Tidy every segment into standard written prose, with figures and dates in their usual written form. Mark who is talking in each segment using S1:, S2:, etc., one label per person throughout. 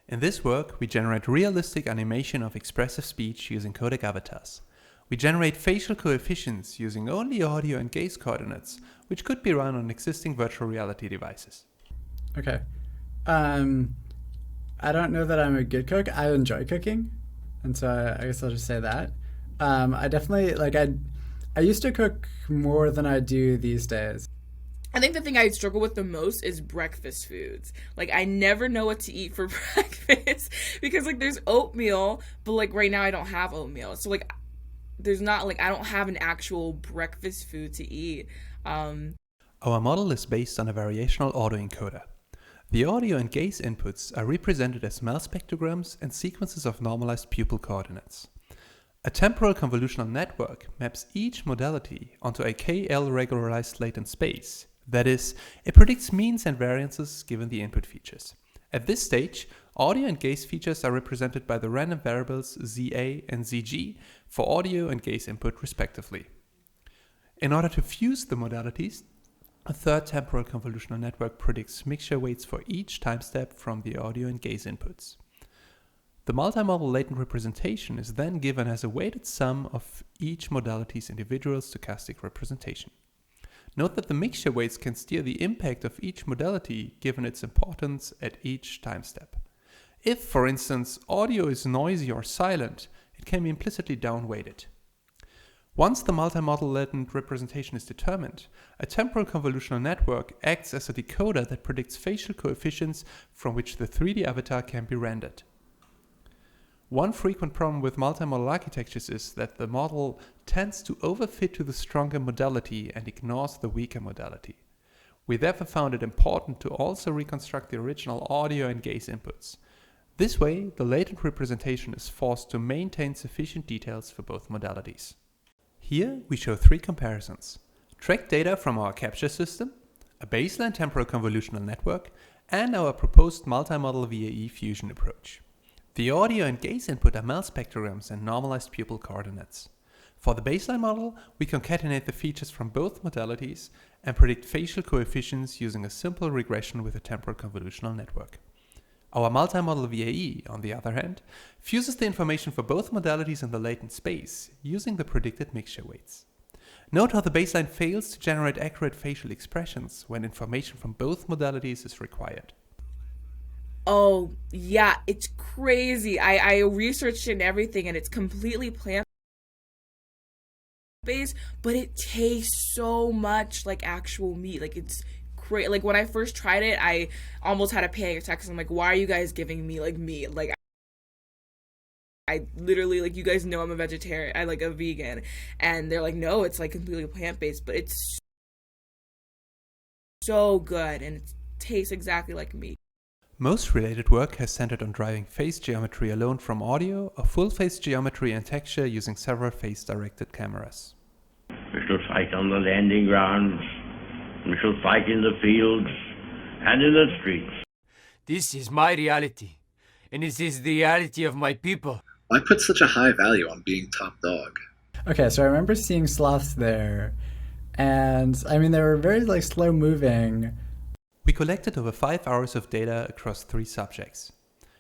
S1: In this work, we generate realistic animation of expressive speech using codec avatars. We generate facial coefficients using only audio and gaze coordinates, which could be run on existing virtual reality devices.
S2: Okay. I don't know that I'm a good cook. I enjoy cooking, and so I guess I'll just say that. I definitely I used to cook more than I do these days.
S3: I think the thing I struggle with the most is breakfast foods. Like, I never know what to eat for breakfast because, like, there's oatmeal, but, like, right now I don't have oatmeal. So, like, there's not, like, I don't have an actual breakfast food to eat.
S1: Our model is based on a variational autoencoder. The audio and gaze inputs are represented as Mel spectrograms and sequences of normalized pupil coordinates. A temporal convolutional network maps each modality onto a KL regularized latent space. That is, it predicts means and variances given the input features. At this stage, audio and gaze features are represented by the random variables ZA and ZG for audio and gaze input respectively. In order to fuse the modalities, a third temporal convolutional network predicts mixture weights for each time step from the audio and gaze inputs. The multimodal latent representation is then given as a weighted sum of each modality's individual stochastic representation. Note that the mixture weights can steer the impact of each modality given its importance at each time step. If, for instance, audio is noisy or silent, it can be implicitly downweighted. Once the multimodal latent representation is determined, a temporal convolutional network acts as a decoder that predicts facial coefficients from which the 3D avatar can be rendered. One frequent problem with multimodal architectures is that the model tends to overfit to the stronger modality and ignores the weaker modality. We therefore found it important to also reconstruct the original audio and gaze inputs. This way, the latent representation is forced to maintain sufficient details for both modalities. Here we show three comparisons: tracked data from our capture system, a baseline temporal convolutional network, and our proposed multimodal VAE fusion approach. The audio and gaze input are Mel spectrograms and normalized pupil coordinates. For the baseline model, we concatenate the features from both modalities and predict facial coefficients using a simple regression with a temporal convolutional network. Our multimodal VAE, on the other hand, fuses the information for both modalities in the latent space using the predicted mixture weights. Note how the baseline fails to generate accurate facial expressions when information from both modalities is required.
S3: Oh, yeah, it's crazy. I researched it and everything, and it's completely plant-based, but it tastes so much like actual meat. Like, it's crazy. Like, when I first tried it, I almost had a panic attack. I'm like, why are you guys giving me, like, meat? Like, I literally, like, you guys know I'm a vegetarian, I like a vegan, and they're like, no, it's, like, completely plant-based, but it's so good, and it tastes exactly like meat.
S1: Most related work has centered on driving face geometry alone from audio or full face geometry and texture using several face-directed cameras.
S4: We shall fight on the landing grounds, we shall fight in the fields and in the streets.
S5: This is my reality, and it is the reality of my people.
S6: I put such a high value on being top dog.
S2: Okay, so I remember seeing sloths there, and I mean, they were very like slow moving.
S1: We collected over 5 hours of data across 3 subjects.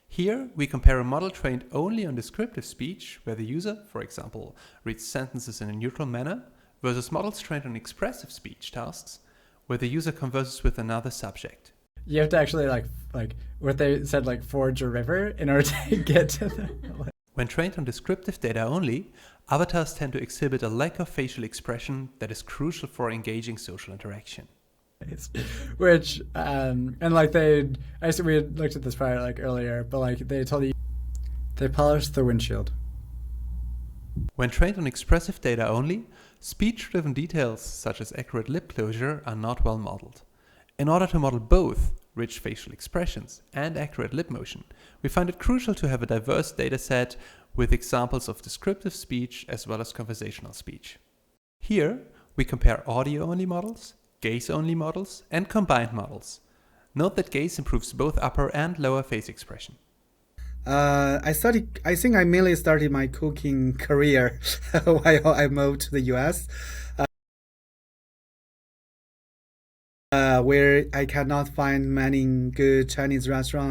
S1: Here, we compare a model trained only on descriptive speech, where the user, for example, reads sentences in a neutral manner, versus models trained on expressive speech tasks, where the user converses with another subject.
S2: You have to actually like what they said, like forge a river in order to get to the...
S1: When trained on descriptive data only, avatars tend to exhibit a lack of facial expression that is crucial for engaging social interaction.
S2: Which and like we had looked at this prior like earlier, but like they told you they polished the windshield.
S1: When trained on expressive data only, speech-driven details such as accurate lip closure are not well modeled. In order to model both rich facial expressions and accurate lip motion, we find it crucial to have a diverse dataset with examples of descriptive speech as well as conversational speech. Here, we compare audio-only models, gaze-only models, and combined models. Note that gaze improves both upper and lower face expression.
S7: I think I mainly started my cooking career while I moved to the US, where I cannot find many good Chinese restaurants.